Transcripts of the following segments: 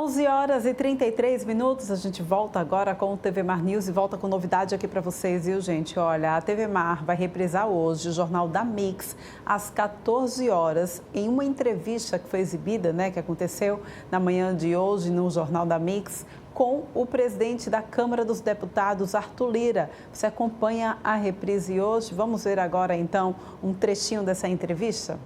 11 horas e 33 minutos, a gente volta agora com o TV Mar News e volta com novidade aqui para vocês, viu, gente? Olha, a TV Mar vai reprisar hoje o Jornal da Mix às 14 horas em uma entrevista que foi exibida, né, que aconteceu na manhã de hoje no Jornal da Mix com o presidente da Câmara dos Deputados, Arthur Lira. Você acompanha a reprise hoje? Vamos ver agora, então, um trechinho dessa entrevista?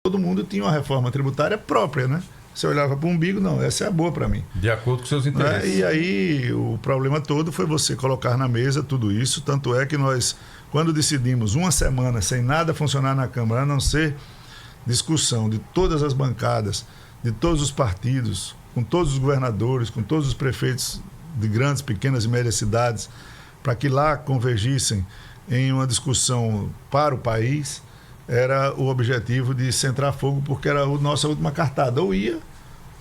Todo mundo tinha uma reforma tributária própria, né? Você olhava para o umbigo, não, essa é a boa para mim. De acordo com seus interesses. E aí o problema todo foi você colocar na mesa tudo isso, tanto é que nós, quando decidimos uma semana sem nada funcionar na Câmara, a não ser discussão de todas as bancadas, de todos os partidos, com todos os governadores, com todos os prefeitos de grandes, pequenas e médias cidades, para que lá convergissem em uma discussão para o país, era o objetivo de centrar fogo, porque era a nossa última cartada. Ou ia,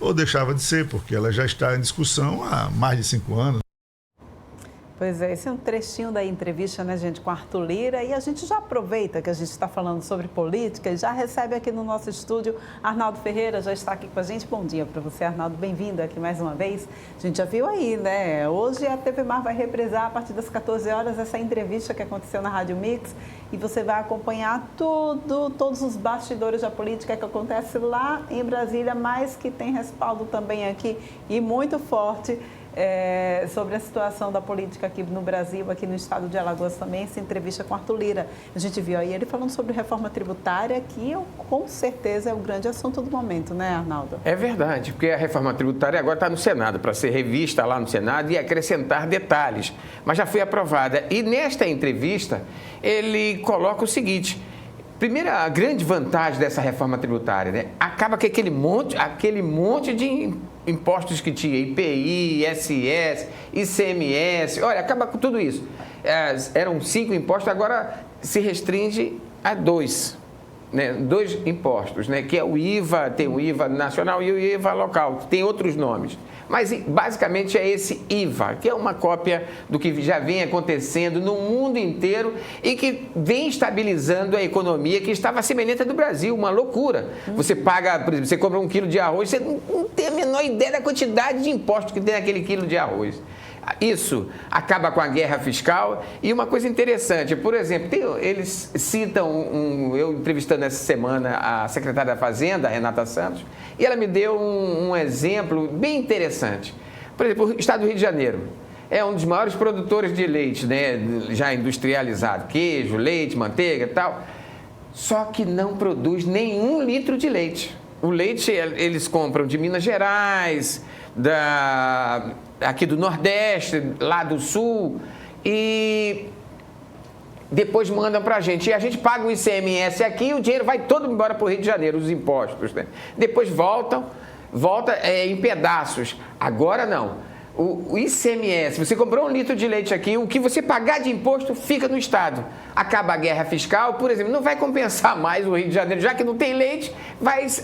ou deixava de ser, porque ela já está em discussão há mais de 5 anos. Pois é, esse é um trechinho da entrevista, né, gente, com Arthur Lira. E a gente já aproveita que a gente está falando sobre política e já recebe aqui no nosso estúdio Arnaldo Ferreira, já está aqui com a gente. Bom dia para você, Arnaldo, bem-vindo aqui mais uma vez. A gente já viu aí, né, hoje a TV Mar vai reprisar a partir das 14 horas essa entrevista que aconteceu na Rádio Mix e você vai acompanhar todos os bastidores da política que acontece lá em Brasília, mas que tem respaldo também aqui e muito forte. Sobre a situação da política aqui no Brasil, aqui no estado de Alagoas também, essa entrevista com Arthur Lira. A gente viu aí ele falando sobre reforma tributária, que com certeza é o grande assunto do momento, né, Arnaldo? É verdade, porque a reforma tributária agora está no Senado, para ser revista lá no Senado e acrescentar detalhes, mas já foi aprovada. E nesta entrevista, ele coloca o seguinte: primeiro, a grande vantagem dessa reforma tributária, né? Acaba que aquele monte de impostos que tinha, IPI, ISS, ICMS, olha, acaba com tudo isso. Eram 5 impostos, agora se restringe a 2, né? 2 impostos, né? Que é o IVA, tem o IVA nacional e o IVA local, que tem outros nomes. Mas basicamente é esse IVA, que é uma cópia do que já vem acontecendo no mundo inteiro e que vem estabilizando a economia que estava semelhante à do Brasil, uma loucura. Você paga, por exemplo, você compra 1 quilo de arroz, você não tem a menor ideia da quantidade de imposto que tem naquele quilo de arroz. Isso acaba com a guerra fiscal. E uma coisa interessante, por exemplo, eles citam, eu entrevistando essa semana a secretária da Fazenda, a Renata Santos, e ela me deu um exemplo bem interessante. Por exemplo, o estado do Rio de Janeiro é um dos maiores produtores de leite, né, já industrializado, queijo, leite, manteiga e tal, só que não produz nenhum litro de leite. O leite eles compram de Minas Gerais, aqui do Nordeste, lá do Sul, e depois mandam para a gente. E a gente paga o ICMS aqui e o dinheiro vai todo embora para o Rio de Janeiro, os impostos, né? Depois volta em pedaços. Agora não. O ICMS, você comprou 1 litro de leite aqui, o que você pagar de imposto fica no Estado. Acaba a guerra fiscal, por exemplo, não vai compensar mais o Rio de Janeiro, já que não tem leite,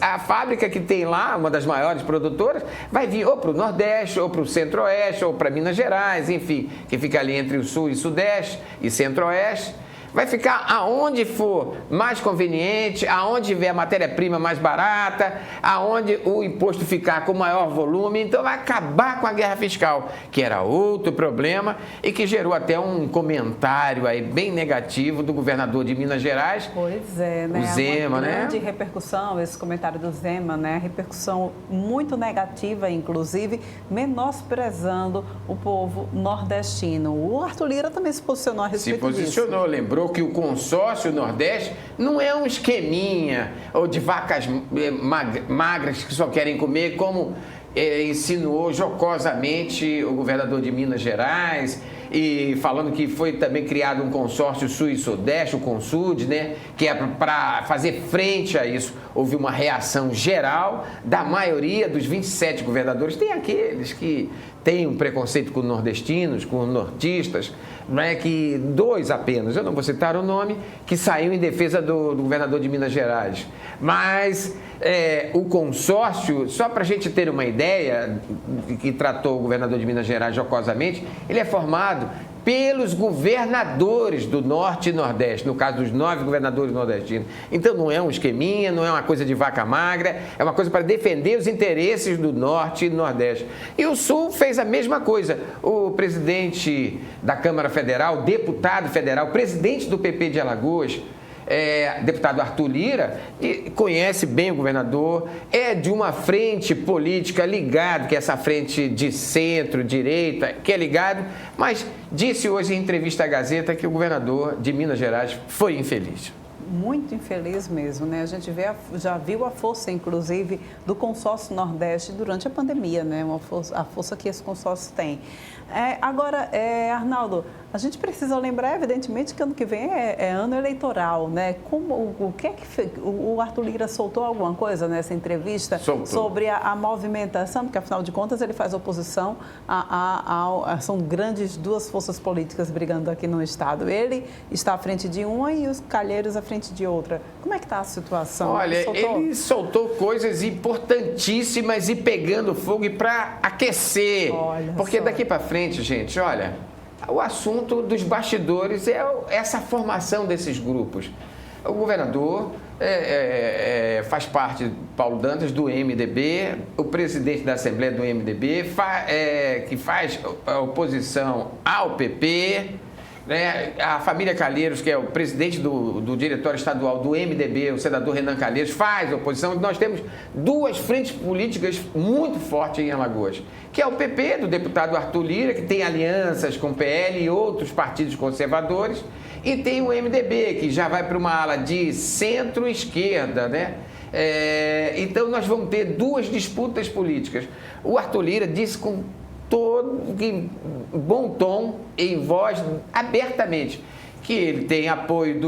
a fábrica que tem lá, uma das maiores produtoras, vai vir ou para o Nordeste, ou para o Centro-Oeste, ou para Minas Gerais, enfim, que fica ali entre o Sul e Sudeste e Centro-Oeste. Vai ficar aonde for mais conveniente, aonde tiver a matéria-prima mais barata, aonde o imposto ficar com maior volume. Então vai acabar com a guerra fiscal, que era outro problema e que gerou até um comentário aí bem negativo do governador de Minas Gerais. Pois é, né? O Zema, né? Uma grande repercussão, esse comentário do Zema, né? Repercussão muito negativa, inclusive, menosprezando o povo nordestino. O Arthur Lira também se posicionou a respeito disso. Se posicionou, lembrou que o consórcio Nordeste não é um esqueminha ou de vacas magras que só querem comer, como insinuou jocosamente o governador de Minas Gerais, e falando que foi também criado um consórcio Sul e Sudeste, o Consud, né, que é para fazer frente a isso. Houve uma reação geral da maioria dos 27 governadores. Tem aqueles que têm um preconceito com nordestinos, com nortistas, não é, que 2 apenas, eu não vou citar o nome, que saiu em defesa do governador de Minas Gerais. Mas o consórcio, só para a gente ter uma ideia, que tratou o governador de Minas Gerais jocosamente, ele é formado pelos governadores do Norte e Nordeste, no caso dos 9 governadores nordestinos. Então não é um esqueminha, não é uma coisa de vaca magra, é uma coisa para defender os interesses do Norte e do Nordeste. E o Sul fez a mesma coisa. O presidente da Câmara Federal, deputado federal, presidente do PP de Alagoas, deputado Arthur Lira, conhece bem o governador, é de uma frente política ligado, que é essa frente de centro-direita, que é ligado, mas disse hoje em entrevista à Gazeta que o governador de Minas Gerais foi infeliz. Muito infeliz mesmo, né? A gente já viu a força, inclusive, do consórcio Nordeste durante a pandemia, né? A força que esse consórcio tem. Agora, Arnaldo, a gente precisa lembrar, evidentemente, que ano que vem é ano eleitoral, né? O que é que o Arthur Lira soltou alguma coisa nessa entrevista sobre a movimentação, porque afinal de contas ele faz oposição são grandes duas forças políticas brigando aqui no estado. Ele está à frente de uma e os Calheiros à frente de outra. Como é que está a situação? Olha, ele soltou coisas importantíssimas e pegando fogo e para aquecer. Porque daqui para frente, gente, olha, o assunto dos bastidores é essa formação desses grupos. O governador faz parte, Paulo Dantas, do MDB, o presidente da Assembleia do MDB, que faz a oposição ao PP, né? A família Calheiros, que é o presidente do diretório estadual do MDB, o senador Renan Calheiros, faz oposição. Nós temos duas frentes políticas muito fortes em Alagoas, que é o PP, do deputado Arthur Lira, que tem alianças com o PL e outros partidos conservadores, e tem o MDB, que já vai para uma ala de centro-esquerda, né? Então nós vamos ter duas disputas políticas. O Arthur Lira disse com em bom tom, em voz, abertamente, que ele tem apoio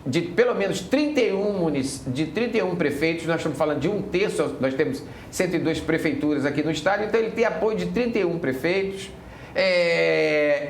de pelo menos 31 prefeitos. Nós estamos falando de um terço, nós temos 102 prefeituras aqui no estado, então ele tem apoio de 31 prefeitos,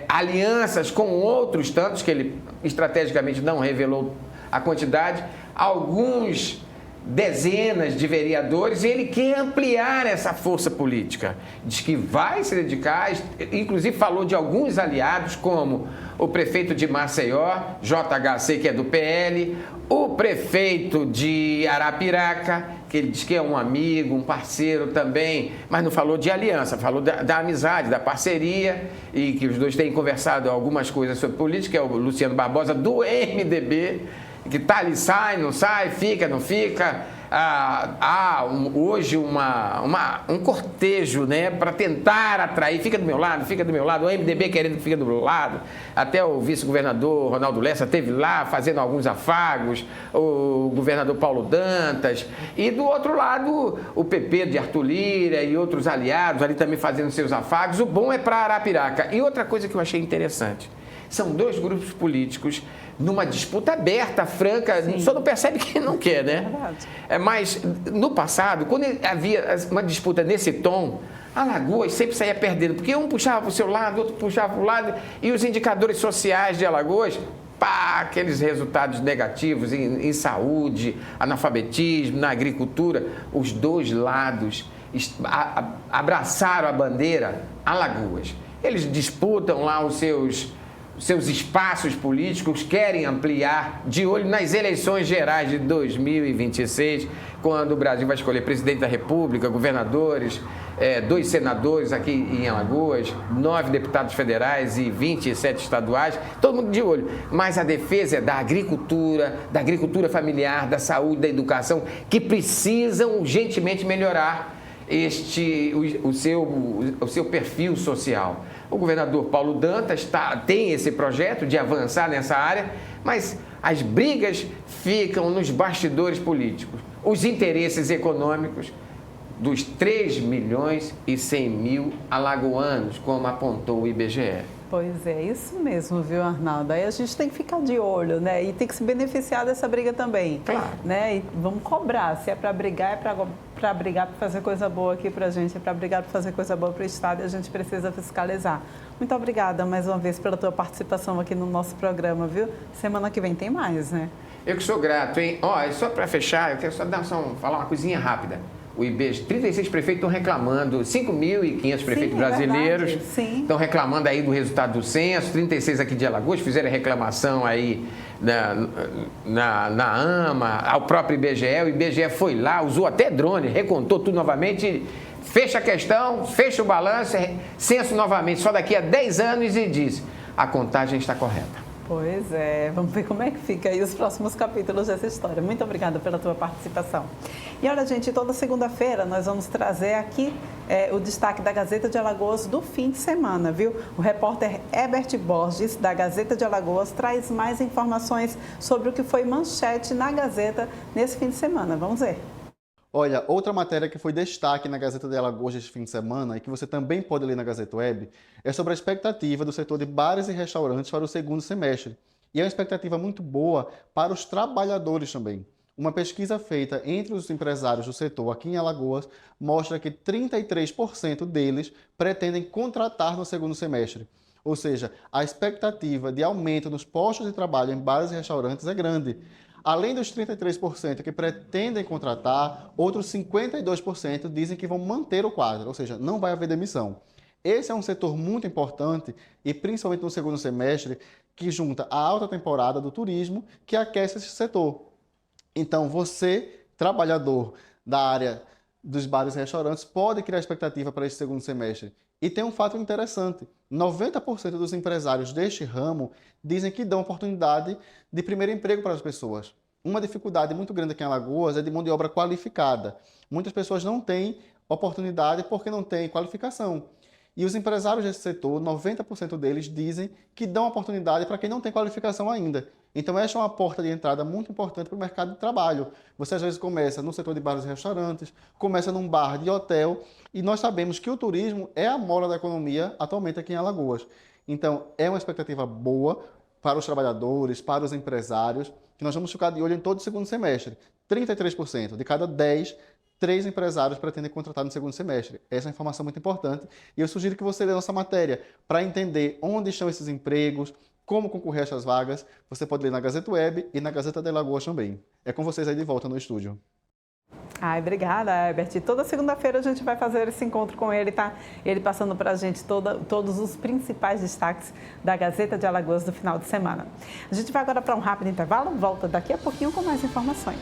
alianças com outros tantos, que ele estrategicamente não revelou a quantidade, alguns dezenas de vereadores, e ele quer ampliar essa força política. Diz que vai se dedicar, inclusive falou de alguns aliados, como o prefeito de Maceió, JHC, que é do PL, o prefeito de Arapiraca, que ele diz que é um amigo, um parceiro também, mas não falou de aliança, falou da amizade, da parceria, e que os dois têm conversado algumas coisas sobre política, é o Luciano Barbosa, do MDB, que tá ali, sai, não sai, fica, não fica. Hoje um cortejo, né, para tentar atrair, fica do meu lado, o MDB querendo que fique do meu lado, até o vice-governador Ronaldo Lessa esteve lá fazendo alguns afagos, o governador Paulo Dantas, e do outro lado o PP de Arthur Lira e outros aliados ali também fazendo seus afagos. O bom é para Arapiraca. E outra coisa que eu achei interessante, são dois grupos políticos numa disputa aberta, franca. Sim. Só não percebe quem não quer, né? Mas no passado, quando havia uma disputa nesse tom, Alagoas sempre saía perdendo, porque um puxava para o seu lado, outro puxava para o lado, e os indicadores sociais de Alagoas, aqueles resultados negativos em saúde, analfabetismo, na agricultura, os dois lados abraçaram a bandeira Alagoas. Eles disputam lá os seus espaços políticos, querem ampliar, de olho nas eleições gerais de 2026, quando o Brasil vai escolher presidente da República, governadores, 2 senadores aqui em Alagoas, 9 deputados federais e 27 estaduais, todo mundo de olho. Mas a defesa é da agricultura familiar, da saúde, da educação, que precisam urgentemente melhorar o seu perfil social. O governador Paulo Dantas tem esse projeto de avançar nessa área, mas as brigas ficam nos bastidores políticos. Os interesses econômicos dos 3.100.000 alagoanos, como apontou o IBGE. Pois é, isso mesmo, viu, Arnaldo? Aí a gente tem que ficar de olho, né? E tem que se beneficiar dessa briga também. Claro. Né? E vamos cobrar. Se é para brigar, é para brigar, para fazer coisa boa aqui para a gente, é para brigar, para fazer coisa boa para o Estado, e a gente precisa fiscalizar. Muito obrigada mais uma vez pela tua participação aqui no nosso programa, viu? Semana que vem tem mais, né? Eu que sou grato, hein? Só para fechar, eu quero falar uma coisinha rápida. o IBGE, 36 prefeitos estão reclamando, 5.500 prefeitos brasileiros estão reclamando aí do resultado do censo, 36 aqui de Alagoas fizeram reclamação aí na AMA, ao próprio IBGE, o IBGE foi lá, usou até drone, recontou tudo novamente, fecha a questão, fecha o balanço, censo novamente, só daqui a 10 anos e diz, a contagem está correta. Pois é, vamos ver como é que fica aí os próximos capítulos dessa história. Muito obrigada pela tua participação. E olha, gente, toda segunda-feira nós vamos trazer aqui o destaque da Gazeta de Alagoas do fim de semana, viu? O repórter Herbert Borges, da Gazeta de Alagoas, traz mais informações sobre o que foi manchete na Gazeta nesse fim de semana. Vamos ver. Olha, outra matéria que foi destaque na Gazeta de Alagoas este fim de semana e que você também pode ler na Gazeta Web é sobre a expectativa do setor de bares e restaurantes para o segundo semestre. E é uma expectativa muito boa para os trabalhadores também. Uma pesquisa feita entre os empresários do setor aqui em Alagoas mostra que 33% deles pretendem contratar no segundo semestre. Ou seja, a expectativa de aumento nos postos de trabalho em bares e restaurantes é grande. Além dos 33% que pretendem contratar, outros 52% dizem que vão manter o quadro, ou seja, não vai haver demissão. Esse é um setor muito importante e principalmente no segundo semestre, que junta a alta temporada do turismo que aquece esse setor. Então você, trabalhador da área dos bares e restaurantes, pode criar expectativa para esse segundo semestre. E tem um fato interessante, 90% dos empresários deste ramo dizem que dão oportunidade de primeiro emprego para as pessoas. Uma dificuldade muito grande aqui em Alagoas é de mão de obra qualificada. Muitas pessoas não têm oportunidade porque não têm qualificação. E os empresários desse setor, 90% deles dizem que dão oportunidade para quem não tem qualificação ainda. Então esta é uma porta de entrada muito importante para o mercado de trabalho. Você às vezes começa no setor de bares e restaurantes, começa num bar de hotel, e nós sabemos que o turismo é a mola da economia atualmente aqui em Alagoas. Então é uma expectativa boa para os trabalhadores, para os empresários, que nós vamos ficar de olho em todo o segundo semestre. 33% de cada 10, 3 empresários pretendem contratar no segundo semestre. Essa é uma informação muito importante e eu sugiro que você leia nossa matéria para entender onde estão esses empregos, como concorrer a essas vagas. Você pode ler na Gazeta Web e na Gazeta de Alagoas também. É com vocês aí de volta no estúdio. Ai, obrigada, Herbert. Toda segunda-feira a gente vai fazer esse encontro com ele, tá? Ele passando para a gente todos os principais destaques da Gazeta de Alagoas do final de semana. A gente vai agora para um rápido intervalo, volta daqui a pouquinho com mais informações.